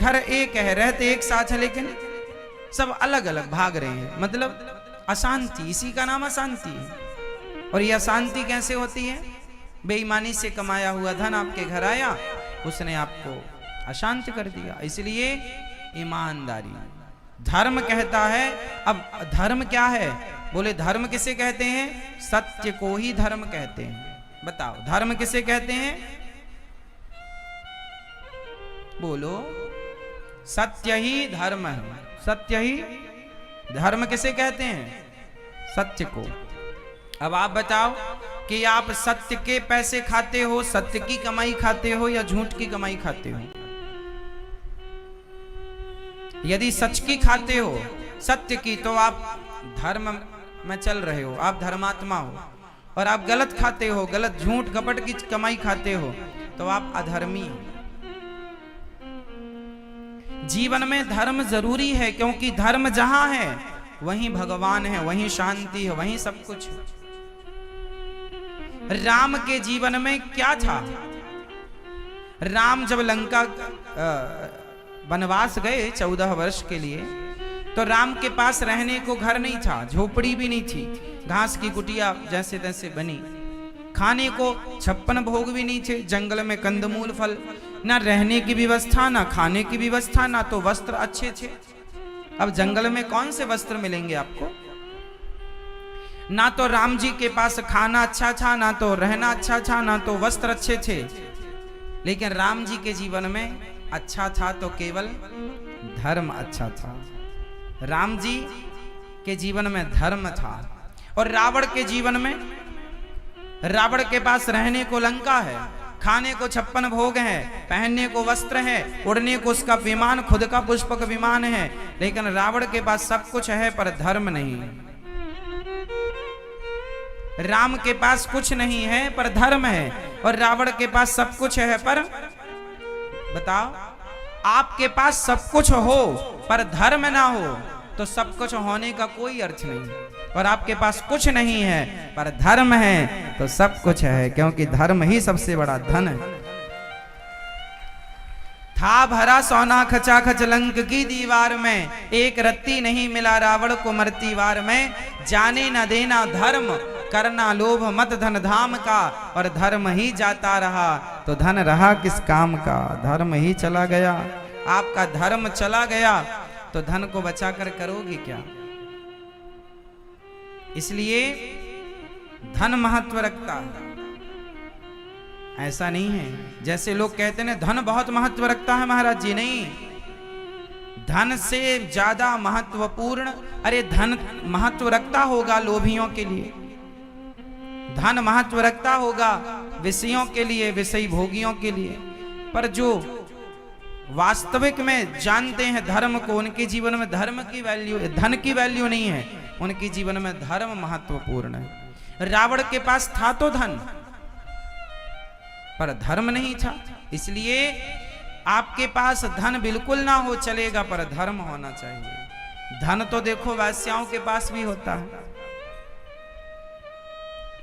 घर एक है, रहते एक साथ है, लेकिन सब अलग अलग भाग रहे हैं, मतलब अशांति, इसी का नाम अशांति है। और यह अशांति कैसे होती है? बेईमानी से कमाया हुआ धन आपके घर आया, उसने आपको अशांत कर दिया। इसलिए ईमानदारी, धर्म कहता है। अब धर्म क्या है? बोले धर्म किसे कहते हैं? सत्य को ही धर्म कहते हैं। बताओ धर्म किसे कहते हैं? बोलो, सत्य ही धर्म है। सत्य ही धर्म किसे कहते हैं? सत्य को। अब आप बताओ कि आप सत्य के पैसे खाते हो, सत्य की कमाई खाते हो, या झूठ की कमाई खाते हो? यदि सच की खाते हो, सत्य की, तो आप धर्म में चल रहे हो, आप धर्मात्मा हो। और आप गलत खाते हो, गलत झूठ कपट की कमाई खाते हो, तो आप अधर्मी हो। जीवन में धर्म जरूरी है, क्योंकि धर्म जहां है वहीं भगवान है, वहीं शांति है, वहीं सब कुछ है। राम के जीवन में क्या था? राम जब लंका वनवास गए 14 वर्ष के लिए, तो राम के पास रहने को घर नहीं था, झोपड़ी भी नहीं थी, घास की कुटिया जैसे तैसे बनी। खाने को 56 भोग भी नहीं थे, जंगल में कंदमूल फल, ना रहने की व्यवस्था, ना खाने की व्यवस्था, ना तो वस्त्र अच्छे थे। अब जंगल में कौन से वस्त्र मिलेंगे आपको? ना तो राम जी के पास खाना अच्छा था, ना तो रहना अच्छा था, ना तो वस्त्र अच्छे थे। लेकिन राम जी के जीवन में अच्छा था तो केवल धर्म अच्छा था। राम जी के जीवन में धर्म था। और रावण के जीवन में, रावण के पास रहने को लंका है, खाने को 56 भोग है, पहनने को वस्त्र है, उड़ने को उसका विमान, खुद का पुष्पक विमान है। लेकिन रावण के पास सब कुछ है पर धर्म नहीं है। राम के पास कुछ नहीं है पर धर्म है, और रावण के पास सब कुछ है पर, बताओ, आपके पास सब कुछ हो पर धर्म ना हो तो सब कुछ होने का कोई अर्थ नहीं। और आपके पास कुछ नहीं है पर धर्म है तो सब कुछ है, क्योंकि धर्म ही सबसे बड़ा धन है। था भरा सोना खचा खच लंक की दीवार में, एक रत्ती नहीं मिला रावण को मरती वार में। जाने न देना धर्म, करना लोभ मत धन धाम का, और धर्म ही जाता रहा तो धन रहा किस काम का। धर्म ही चला गया, आपका धर्म चला गया तो धन को बचा कर करोगे क्या? इसलिए धन महत्व रखता है। ऐसा नहीं है जैसे लोग कहते हैं धन बहुत महत्व रखता है। महाराज जी नहीं, धन से ज्यादा महत्वपूर्ण, अरे धन महत्व रखता होगा लोभियों के लिए, धन महत्व रखता होगा विषयों के लिए, विषयी भोगियों के लिए, पर जो वास्तविक में जानते हैं धर्म को, उनके जीवन में धर्म की वैल्यू, धन की वैल्यू नहीं है, उनके जीवन में धर्म महत्वपूर्ण है। रावण के पास था तो धन पर धर्म नहीं था। इसलिए आपके पास धन बिल्कुल ना हो चलेगा पर धर्म होना चाहिए। धन तो देखो वैश्याओं के पास भी होता है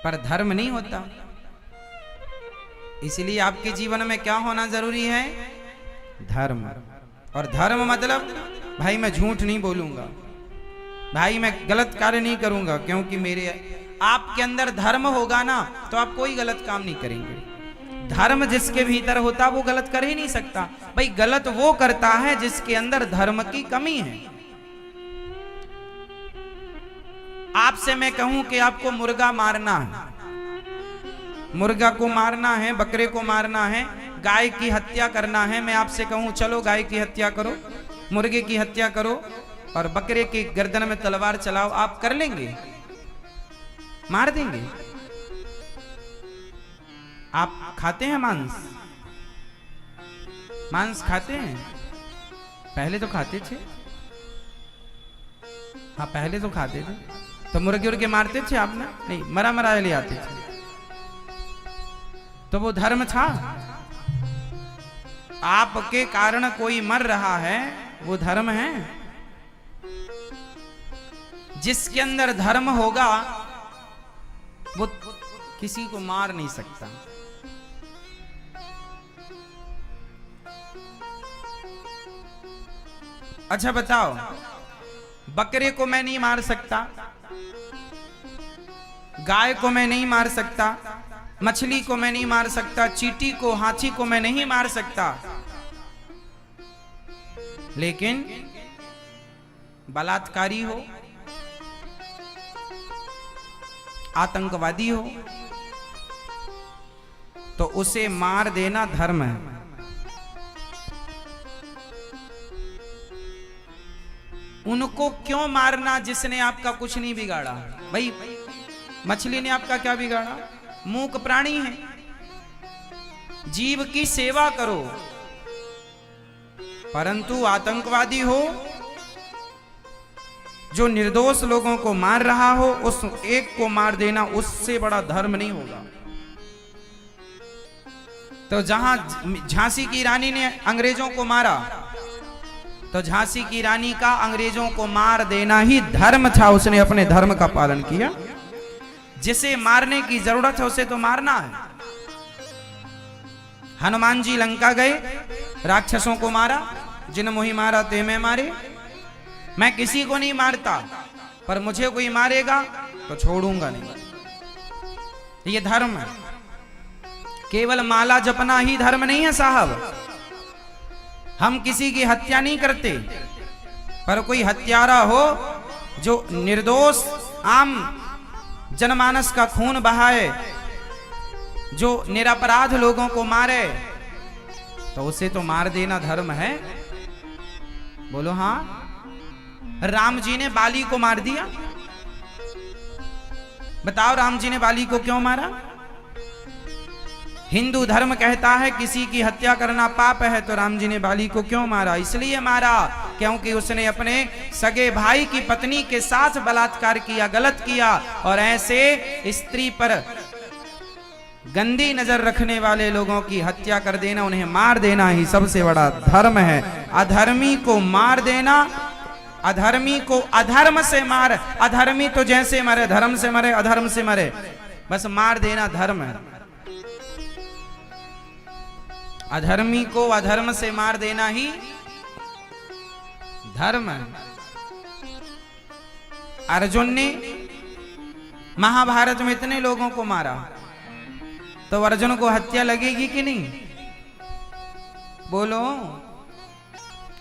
पर धर्म नहीं होता। इसलिए आपके जीवन में क्या होना जरूरी है? धर्म। और धर्म मतलब भाई मैं झूठ नहीं बोलूंगा, भाई मैं गलत कार्य नहीं करूंगा, क्योंकि मेरे आपके अंदर धर्म होगा ना तो आप कोई गलत काम नहीं करेंगे। धर्म जिसके भीतर होता वो गलत कर ही नहीं सकता। भाई गलत वो करता है जिसके अंदर धर्म की कमी है। आपसे मैं कहूं कि आपको मुर्गा मारना है, मुर्गा को मारना है, बकरे को मारना है, गाय की हत्या करना है, मैं आपसे कहूं चलो गाय की हत्या करो, मुर्गे की हत्या करो और बकरे की गर्दन में तलवार चलाओ, आप कर लेंगे? मार देंगे? आप खाते हैं मांस? मांस खाते हैं? पहले तो खाते थे। हाँ पहले तो खाते थे। तो मुर्गे उर्गे मारते थे आप ना? नहीं, मरा मरा ले आते थे। तो वो धर्म था। आपके कारण कोई मर रहा है वो धर्म है। जिसके अंदर धर्म होगा वो किसी को मार नहीं सकता। अच्छा बताओ, बकरे को मैं नहीं मार सकता, गाय को मैं नहीं मार सकता, मछली को मैं नहीं मार सकता, चींटी को, हाथी को मैं नहीं मार सकता, लेकिन बलात्कारी हो, आतंकवादी हो, तो उसे मार देना धर्म है। उनको क्यों मारना जिसने आपका कुछ नहीं बिगाड़ा? भाई मछली ने आपका क्या बिगाड़ा? मूक प्राणी है, जीव की सेवा करो। परंतु आतंकवादी हो जो निर्दोष लोगों को मार रहा हो, उस एक को मार देना उससे बड़ा धर्म नहीं होगा। तो जहां झांसी की रानी ने अंग्रेजों को मारा, तो झांसी की रानी का अंग्रेजों को मार देना ही धर्म था। उसने अपने धर्म का पालन किया। जिसे मारने की जरूरत है उसे तो मारना है। हनुमान जी लंका गए, राक्षसों को मारा, जिन मोहि मारा ते मैं मारे। मैं किसी को नहीं मारता, पर मुझे कोई मारेगा तो छोड़ूंगा नहीं। ये धर्म है। केवल माला जपना ही धर्म नहीं है साहब। हम किसी की हत्या नहीं करते, पर कोई हत्यारा हो जो निर्दोष आम जनमानस का खून बहाए, जो निरपराध लोगों को मारे, तो उसे तो मार देना धर्म है। बोलो हाँ। राम जी ने बाली को मार दिया। बताओ राम जी ने बाली को क्यों मारा? हिंदू धर्म कहता है किसी की हत्या करना पाप है, तो राम जी ने बाली को क्यों मारा? इसलिए मारा क्योंकि उसने अपने सगे भाई की पत्नी के साथ बलात्कार किया, गलत किया। और ऐसे स्त्री पर गंदी नजर रखने वाले लोगों की हत्या कर देना, उन्हें मार देना ही सबसे बड़ा धर्म है। अधर्मी को मार देना, अधर्मी को अधर्म से मार। अधर्मी तो जैसे मरे, धर्म से मरे, अधर्म से मरे, बस मार देना धर्म है। अधर्मी को अधर्म से मार देना ही धर्म है। अर्जुन ने महाभारत में इतने लोगों को मारा, तो अर्जुन को हत्या लगेगी कि नहीं? बोलो।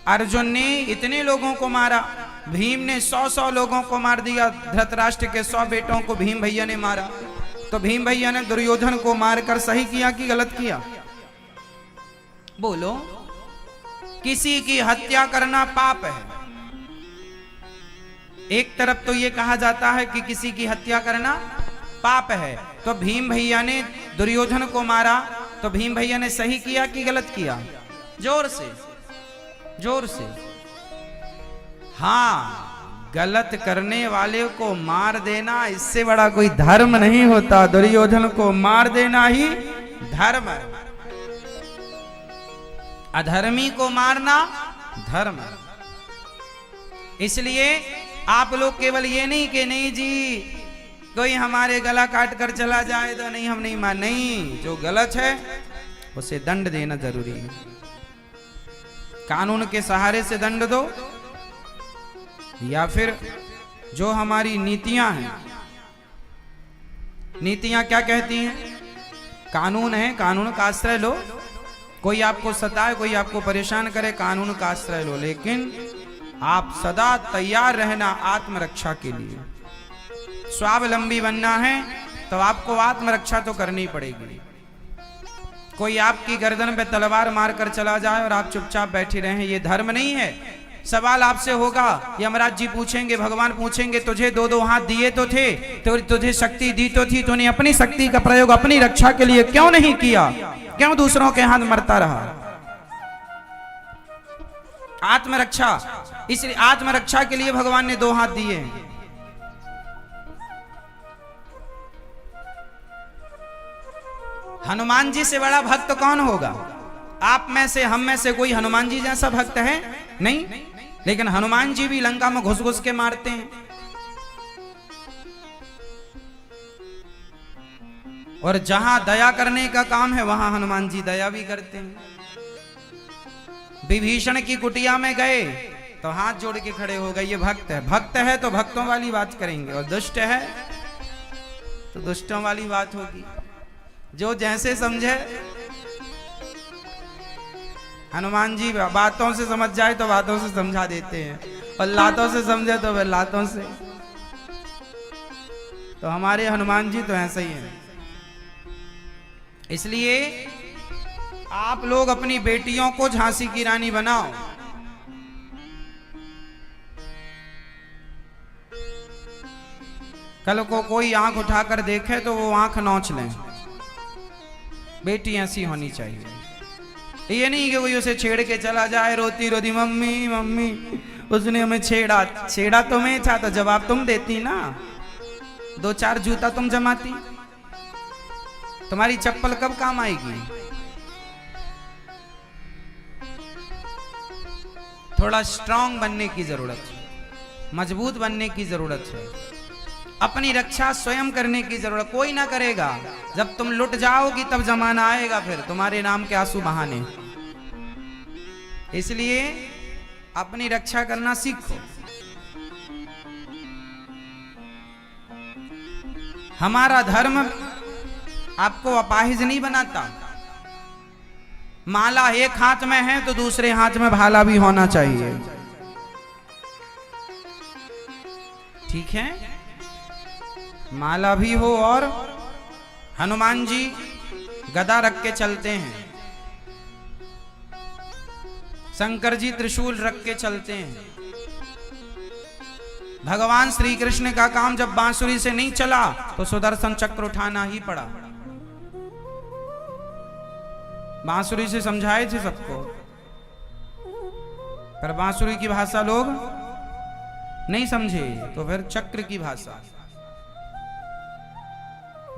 अर्जुन ने इतने लोगों को मारा, भीम ने 100 लोगों को मार दिया। धृतराष्ट्र के 100 बेटों को भीम भैया ने मारा, तो भीम भैया ने दुर्योधन को मारकर सही किया कि गलत किया? बोलो। किसी की हत्या करना पाप है। एक तरफ तो ये कहा जाता है कि किसी की हत्या करना पाप है, तो भीम भैया ने दुर्योधन को मारा, तो भीम भैया ने सही किया कि गलत किया? जोर से, जोर से। हाँ, गलत करने वाले को मार देना, इससे बड़ा कोई धर्म नहीं होता। दुर्योधन को मार देना ही धर्म है। अधर्मी को मारना धर्म है। इसलिए आप लोग केवल ये नहीं कि नहीं जी कोई हमारे गला काट कर चला जाए तो नहीं, हम नहीं मान, नहीं, जो गलत है उसे दंड देना जरूरी है। कानून के सहारे से दंड दो, या फिर जो हमारी नीतियां हैं, नीतियां क्या कहती हैं? कानून है, कानून का आश्रय लो। कोई आपको सताए, कोई आपको परेशान करे, कानून का आश्रय लो, लेकिन आप सदा तैयार रहना आत्मरक्षा के लिए। स्वावलंबी बनना है तो आपको आत्मरक्षा तो करनी पड़ेगी। कोई आपकी गर्दन पे तलवार मारकर चला जाए और आप चुपचाप बैठे रहें, ये धर्म नहीं है। सवाल आपसे होगा, यमराज जी पूछेंगे, भगवान पूछेंगे, तुझे 2 हाथ दिए तो थे, तो तुझे शक्ति दी तो थी, तूने अपनी शक्ति का प्रयोग अपनी रक्षा के लिए क्यों नहीं किया? क्यों दूसरों के हाथ मरता रहा? आत्मरक्षा, इसलिए आत्मरक्षा के लिए भगवान ने 2 हाथ दिए। हनुमान जी से बड़ा भक्त कौन होगा? आप में से, हम में से कोई हनुमान जी जैसा भक्त है? नहीं। लेकिन हनुमान जी भी लंका में घुस घुस के मारते हैं। और जहां दया करने का काम है वहां हनुमान जी दया भी करते हैं। विभीषण की कुटिया में गए, तो हाथ जोड़ के खड़े हो गए, ये भक्त है। भक्त है तो भक्तों वाली बात करेंगे, और दुष्ट है तो दुष्टों वाली बात होगी। जो जैसे समझे। हनुमान जी बातों से समझ जाए तो बातों से समझा देते हैं, और लातों से समझे तो फिर लातों से। तो हमारे हनुमान जी तो ऐसे ही हैं। इसलिए आप लोग अपनी बेटियों को झांसी की रानी बनाओ। कल को कोई आंख उठाकर देखे तो वो आंख नोच लें। बेटी ऐसी होनी चाहिए। ये नहीं कि कोई उसे छेड़ के चला जाए रोती रोती, मम्मी मम्मी उसने हमें छेड़ा। छेड़ा तो मैं था तो जवाब तुम देती ना, 2-4 जूता तुम जमाती। तुम्हारी चप्पल कब काम आएगी? थोड़ा स्ट्रांग बनने की जरूरत है, मजबूत बनने की जरूरत है। अपनी रक्षा स्वयं करने की जरूरत। कोई ना करेगा। जब तुम लुट जाओगी तब जमाना आएगा फिर तुम्हारे नाम के आंसू बहाने। इसलिए अपनी रक्षा करना सीखो। हमारा धर्म आपको अपाहिज नहीं बनाता। माला एक हाथ में है तो दूसरे हाथ में भाला भी होना चाहिए। ठीक है, माला भी हो। और हनुमान जी गदा रख के चलते हैं, शंकर जी त्रिशूल रख के चलते हैं। भगवान श्री कृष्ण का काम जब बांसुरी से नहीं चला तो सुदर्शन चक्र उठाना ही पड़ा। बांसुरी से समझाए थे सबको, पर बांसुरी की भाषा लोग नहीं समझे, तो फिर चक्र की भाषा।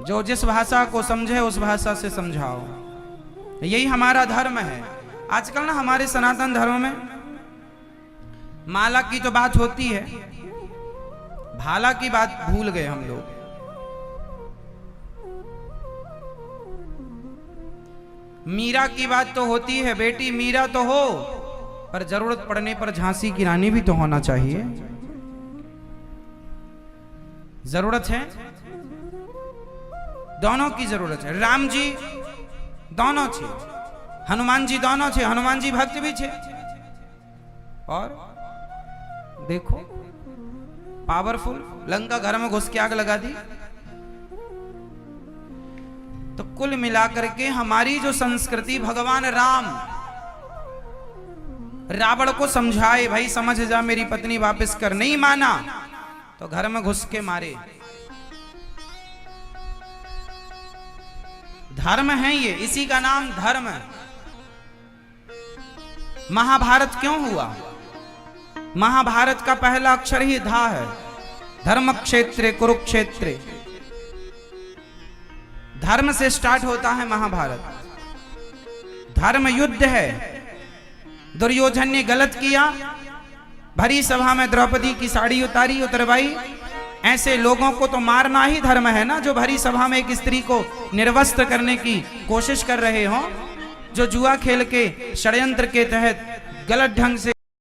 जो जिस भाषा को समझे उस भाषा से समझाओ। यही हमारा धर्म है। आजकल ना हमारे सनातन धर्म में माला की तो बात होती है, भाला की बात भूल गए हम लोग। मीरा की बात तो होती है, बेटी मीरा तो हो, पर जरूरत पड़ने पर झांसी की रानी भी तो होना चाहिए। जरूरत है, दोनों की जरूरत है। राम जी दोनों थे, हनुमान जी दोनों थे। हनुमान जी भक्त भी थे, और देखो पावरफुल। लंका घर में घुस के आग लगा दी। तो कुल मिलाकर के हमारी जो संस्कृति, भगवान राम रावण को समझाए, भाई समझ जा मेरी पत्नी वापस कर। नहीं माना तो घर में घुस के मारे। धर्म है ये, इसी का नाम धर्म है। महाभारत क्यों हुआ? महाभारत का पहला अक्षर ही धा है। धर्म क्षेत्र कुरुक्षेत्र, धर्म से स्टार्ट होता है महाभारत। धर्म युद्ध है। दुर्योधन ने गलत किया, भरी सभा में द्रौपदी की साड़ी उतारी, उतरवाई। ऐसे लोगों को तो मारना ही धर्म है ना, जो भरी सभा में एक स्त्री को निर्वस्त्र करने की कोशिश कर रहे हो, जो जुआ खेल के षड्यंत्र के तहत गलत ढंग से